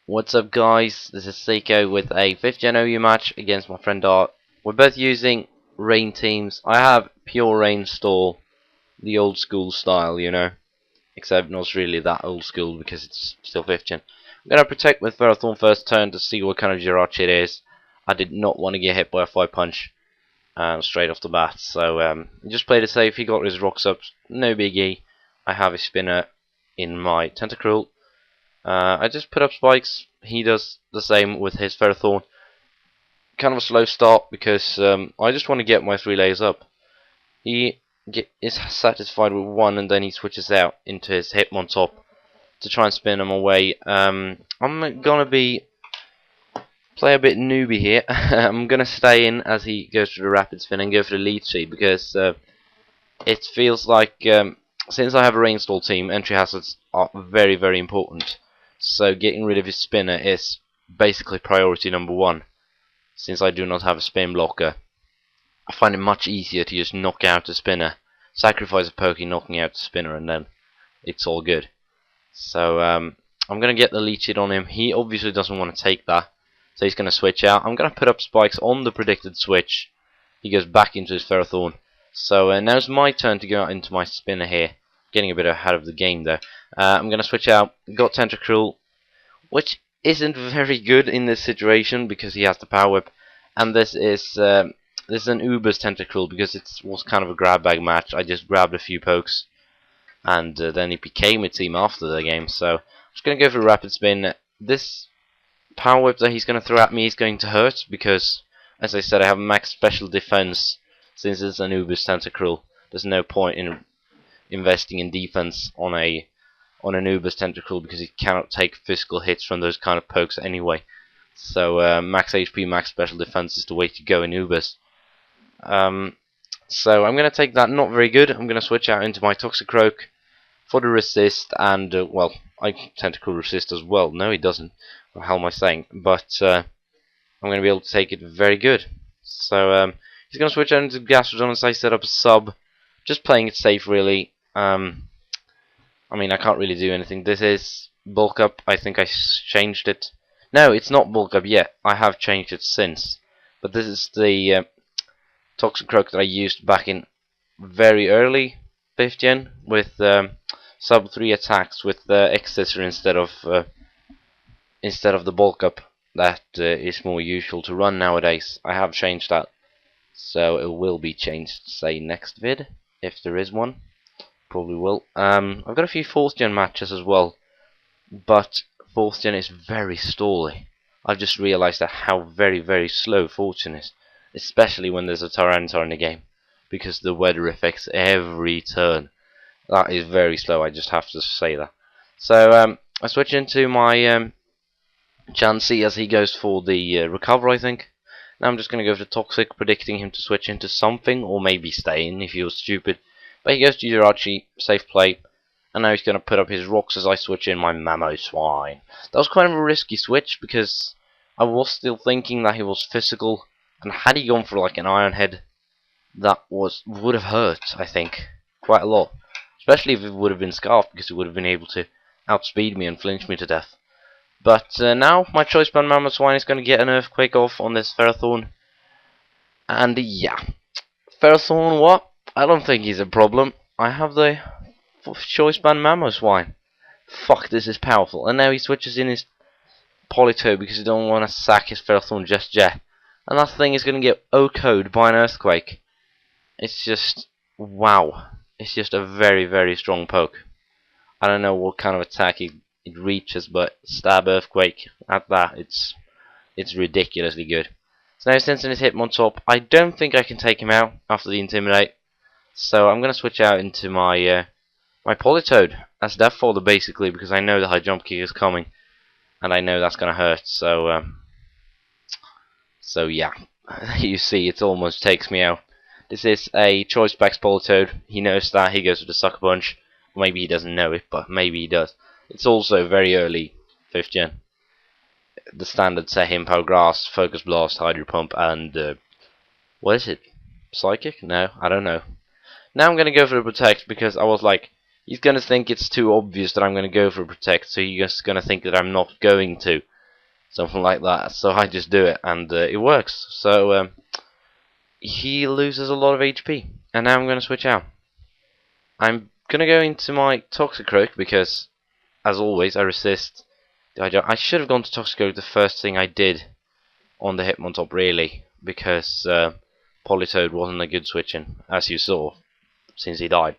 What's up, guys? This is Ziqo with a 5th Gen OU match against my friend Art. We're both using rain teams. I have pure rain stall, the old school style, except not really that old school because it's still 5th Gen. I'm going to protect with Ferrothorn first turn to see what kind of Jirachi it is. I did not want to get hit by a 5-punch straight off the bat, so just played it safe. He got his rocks up, no biggie. I have a spinner in my Tentacruel. I just put up spikes. He does the same with his Ferrothorn. Kind of a slow start because I just want to get my 3 layers up. He is satisfied with 1 and then he switches out into his Hitmontop to try and spin him away. I'm gonna play a bit newbie here. I'm gonna stay in as he goes through the rapid spin and go for the lead sheet because it feels like since I have a reinstall team, entry hazards are very, very important. So getting rid of his spinner is basically priority number 1. Since I do not have a spin blocker, I find it much easier to just knock out the spinner, sacrifice a pokey, knocking out the spinner, and then it's all good. So I'm going to get the leech hit on him. He obviously doesn't want to take that, so he's going to switch out. I'm going to put up spikes on the predicted switch. He goes back into his Ferrothorn. So now it's my turn to go out into my spinner here. Getting a bit ahead of the game though. I'm going to switch out. Got Tentacruel, which isn't very good in this situation because he has the Power Whip. And this is an Uber's Tentacruel because it was kind of a grab bag match. I just grabbed a few pokes and then it became a team after the game. So I'm just going to go for a rapid spin. This Power Whip that he's going to throw at me is going to hurt because, as I said, I have max special defense since it's an Uber's Tentacruel. There's no point in investing in defense on an Uber's Tentacruel because it cannot take physical hits from those kind of pokes anyway. So max HP, max special defense is the way to go in Ubers. So I'm going to take that, not very good. I'm going to switch out into my Toxicroak for the resist, and well, I Tentacruel resist as well. No, he doesn't. What the hell am I saying? But I'm going to be able to take it very good. So he's going to switch out into Gastrodon as I set up a sub, just playing it safe really. I mean, I can't really do anything. This is bulk up. I think I changed it. No, it's not bulk up yet. I have changed it since. But this is the Toxicroak that I used back in very early 5th Gen with sub 3 attacks with X-Scissor instead of the bulk up that is more usual to run nowadays. I have changed that. So it will be changed, say, next vid, if there is one. Probably will. I've got a few 4th Gen matches as well, but 4th Gen is very stally. I've just realised that how very, very slow 4th Gen is, especially when there's a Tyranitar in the game, because the weather affects every turn. That is very slow, I just have to say that. So I switch into my Chansey as he goes for the recover, I think. Now I'm just going to go for Toxic, predicting him to switch into something, or maybe stay in if he was stupid. But he goes to Jirachi, safe play, and now he's going to put up his rocks as I switch in my Mamoswine. That was kind of a risky switch because I was still thinking that he was physical, and had he gone for like an Iron Head, that would have hurt, I think, quite a lot. Especially if it would have been Scarf, because he would have been able to outspeed me and flinch me to death. But now my Choice Band Mamoswine is going to get an Earthquake off on this Ferrothorn. And yeah, Ferrothorn, what? I don't think he's a problem. I have the Choice Band Mamoswine. Fuck, this is powerful. And now he switches in his Politoed because he don't want to sack his Ferrothorn just yet. And that thing is going to get OHKO'd by an Earthquake. It's just, wow. It's just a very, very strong poke. I don't know what kind of attack it reaches, but Stab Earthquake, at that, it's ridiculously good. So now since in his Hitmontop, I don't think I can take him out after the Intimidate. So I'm going to switch out into my my Politoed as Death Folder basically, because I know the high jump kick is coming, and I know that's going to hurt. So yeah, you see, it almost takes me out. This is a Choice Backs Politoed. He knows that. He goes with the Sucker Punch. Maybe he doesn't know it, but maybe he does. It's also very early 5th Gen. The standard set him Power Grass, Focus Blast, Hydro Pump, and what is it? Psychic? No, I don't know. Now I'm going to go for a Protect because I was like, he's going to think it's too obvious that I'm going to go for a Protect, so he's just going to think that I'm not going to. something like that. So I just do it, and it works. So he loses a lot of HP, and now I'm going to switch out. I'm going to go into my Toxicroak because, as always, I resist. I should have gone to Toxicroak the first thing I did on the Hitmontop, really, because Politoed wasn't a good switch-in, as you saw, since he died.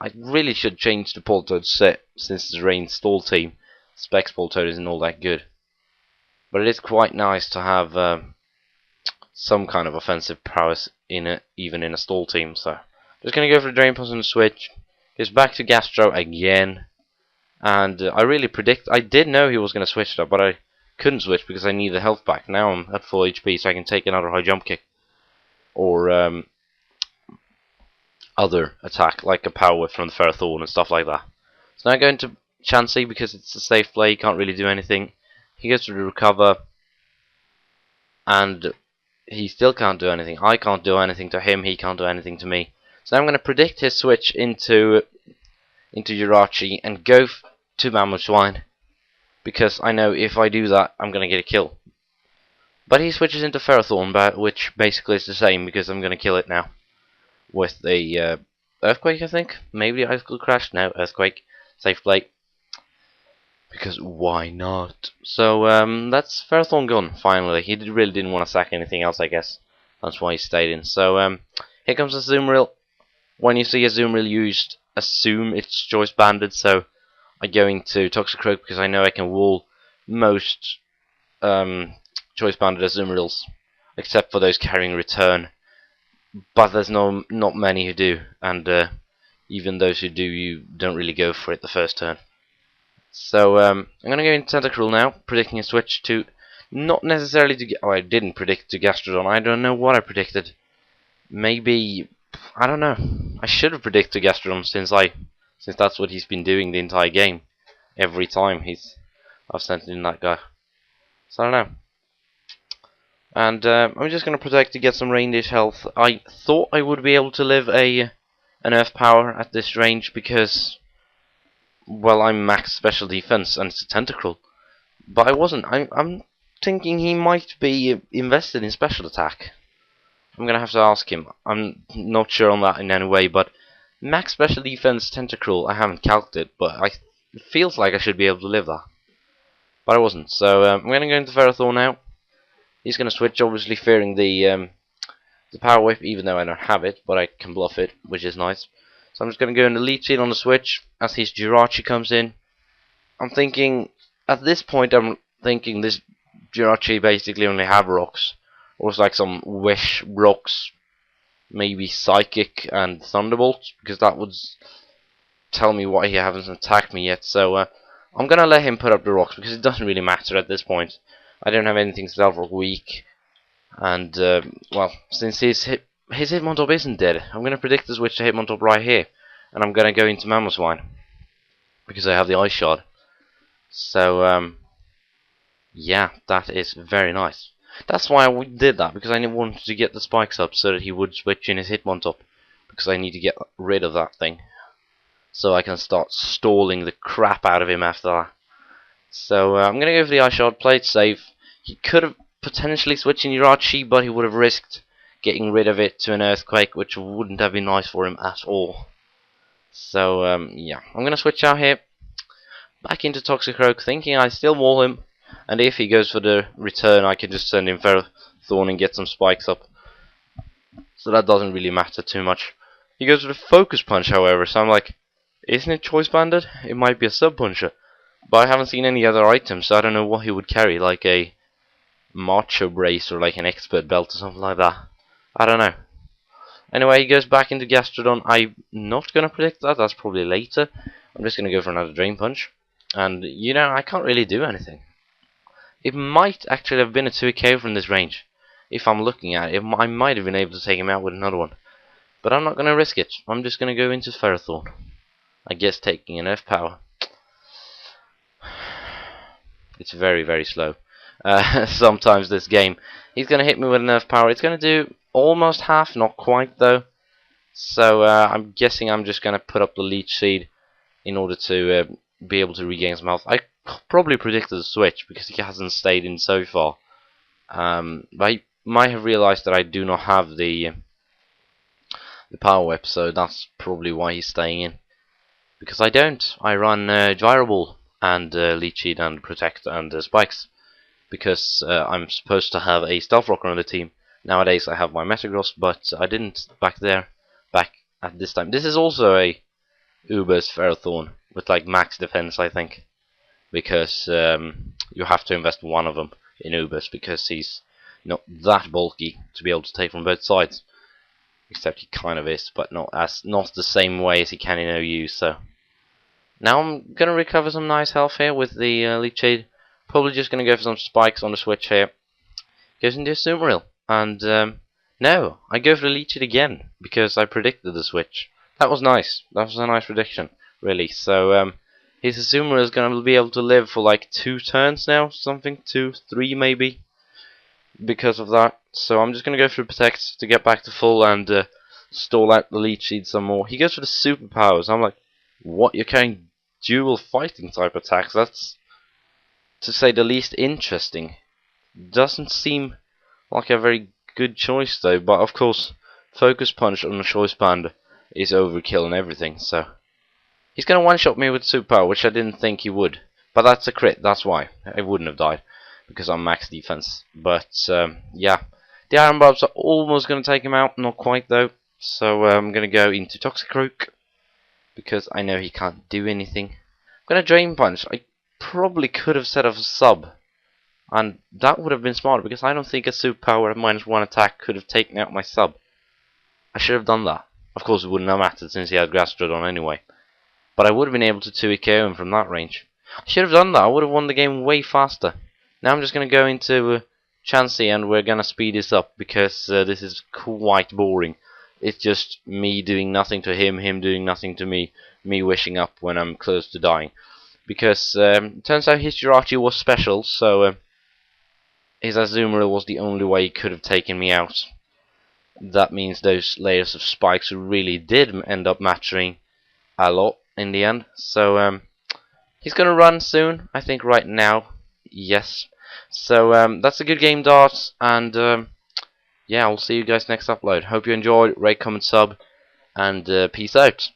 I really should change the Politoed set, since the Rain Stall team. Specs Politoed isn't all that good. But it is quite nice to have some kind of offensive prowess in it, even in a stall team. So, just going to go for the Drain Punch and switch. Goes back to Gastro again. And I did know he was going to switch that, but I couldn't switch because I need the health back. Now I'm at full HP, so I can take another high jump kick. Or other attack, like a power whip from the Ferrothorn and stuff like that. So now going to Chansey because it's a safe play, he can't really do anything. He goes to recover, and he still can't do anything. I can't do anything to him, he can't do anything to me. So now I'm going to predict his switch into Jirachi and go to Mamoswine, because I know if I do that, I'm going to get a kill. But he switches into Ferrothorn, which basically is the same, because I'm going to kill it now. With the Earthquake, I think? Maybe Icicle Crash? No, Earthquake. Safe play. Because why not? So, that's Ferrothorn gone, finally. He really didn't want to sack anything else, I guess. That's why he stayed in. So, here comes the Azumarill. When you see Azumarill used, assume it's Choice Banded, so I go into Toxicroak because I know I can wall most Choice Banded Azumarills, except for those carrying Return. But there's not many who do, and even those who do, you don't really go for it the first turn. So I'm going to go into Tentacruel now, predicting a switch to, not necessarily to, I didn't predict to Gastrodon, I don't know what I predicted. Maybe, I don't know, I should have predicted Gastrodon since that's what he's been doing the entire game. Every time I've sent in that guy. So I don't know. And I'm just going to protect to get some range health. I thought I would be able to live an Earth Power at this range because, well, I'm max special defense and it's a Tentacruel. But I wasn't. I'm thinking he might be invested in special attack. I'm going to have to ask him. I'm not sure on that in any way, but max special defense Tentacruel, I haven't calculated, but it feels like I should be able to live that. But I wasn't. So I'm going to go into Ferrothorn now. He's going to switch, obviously fearing the Power Whip, even though I don't have it, but I can bluff it, which is nice. So I'm just going to go into Leech Seed on the switch as his Jirachi comes in. I'm thinking, at this point, this Jirachi basically only have rocks. Or it's like some Wish rocks, maybe Psychic and Thunderbolt, because that would tell me why he hasn't attacked me yet. So I'm going to let him put up the rocks, because it doesn't really matter at this point. I don't have anything Stealth weak, and well, since his Hitmontop isn't dead, I'm going to predict the switch to Hitmontop right here, and I'm going to go into Mamoswine because I have the Ice Shard. So yeah, that is very nice. That's why I did that, because I wanted to get the spikes up so that he would switch in his Hitmontop, because I need to get rid of that thing so I can start stalling the crap out of him after that. So I'm going to go for the Ice Shard, play it safe. He could have potentially switched in Jirachi, but he would have risked getting rid of it to an Earthquake, which wouldn't have been nice for him at all. So yeah, I'm going to switch out here, back into Toxicroak, thinking I still wall him, and if he goes for the return, I can just send in Ferrothorn and get some spikes up. So that doesn't really matter too much. He goes for the Focus Punch, however, so I'm like, isn't it Choice Banded? It might be a Sub Puncher. But I haven't seen any other items, so I don't know what he would carry, like a Macho Brace or like an Expert Belt or something like that. I don't know. Anyway, he goes back into Gastrodon. I'm not going to predict that, that's probably later. I'm just going to go for another Drain Punch. And, you know, I can't really do anything. It might actually have been a 2KO from this range. If I'm looking at it, I might have been able to take him out with another one. But I'm not going to risk it. I'm just going to go into Ferrothorn. I guess taking an Earth Power. It's very, very slow. Sometimes this game. He's going to hit me with an Earth Power. It's going to do almost half, not quite though. So I'm guessing I'm just going to put up the Leech Seed in order to be able to regain some health. I probably predicted a switch because he hasn't stayed in so far. But he might have realized that I do not have the power whip, so that's probably why he's staying in. Because I don't. I run Gyro Ball and Leech Seed and Protect and Spikes. Because I'm supposed to have a Stealth Rocker on the team. Nowadays I have my Metagross, but I didn't back at this time. This is also a Uber's Ferrothorn with like max defense, I think. Because you have to invest one of them in Uber's because he's not that bulky to be able to take from both sides. Except he kind of is, but not the same way as he can in OU. So now I'm gonna recover some nice health here with the Leech Seed. Probably just gonna go for some spikes on the switch here. Goes into a Sumaril, and no, I go for the Leech Seed again because I predicted the switch. That was nice. That was a nice prediction, really. So his Sumaril is gonna be able to live for like 2 turns now, something, 2, 3 maybe, because of that. So I'm just gonna go for Protect to get back to full and stall out the Leech Seed some more. He goes for the superpowers. I'm like, what? You're carrying dual fighting type attacks? That's, to say the least, interesting. Doesn't seem like a very good choice though. But of course, Focus Punch on the Choice Band is overkill and everything. So he's gonna one-shot me with superpower, which I didn't think he would. But that's a crit. That's why I wouldn't have died, because I'm max defense. But yeah. The Iron Barbs are almost going to take him out, not quite though. So I'm going to go into Toxicroak, because I know he can't do anything. I'm going to Drain Punch. I probably could have set off a sub, and that would have been smart, because I don't think a superpower at -1 attack could have taken out my sub. I should have done that. Of course it wouldn't have mattered since he had Gastrodon anyway. But I would have been able to 2-hit KO him from that range. I should have done that. I would have won the game way faster. Now I'm just going to go into Chansey, and we're gonna speed this up because this is quite boring. It's just me doing nothing to him, him doing nothing to me, me wishing up when I'm close to dying. Because it turns out his Jirachi was special, so his Azumarill was the only way he could have taken me out. That means those layers of spikes really did end up mattering a lot in the end. So he's gonna run soon, I think right now. Yes. So that's a good game, Darts, and yeah, I'll see you guys next upload. Hope you enjoyed. Rate, comment, sub, and peace out.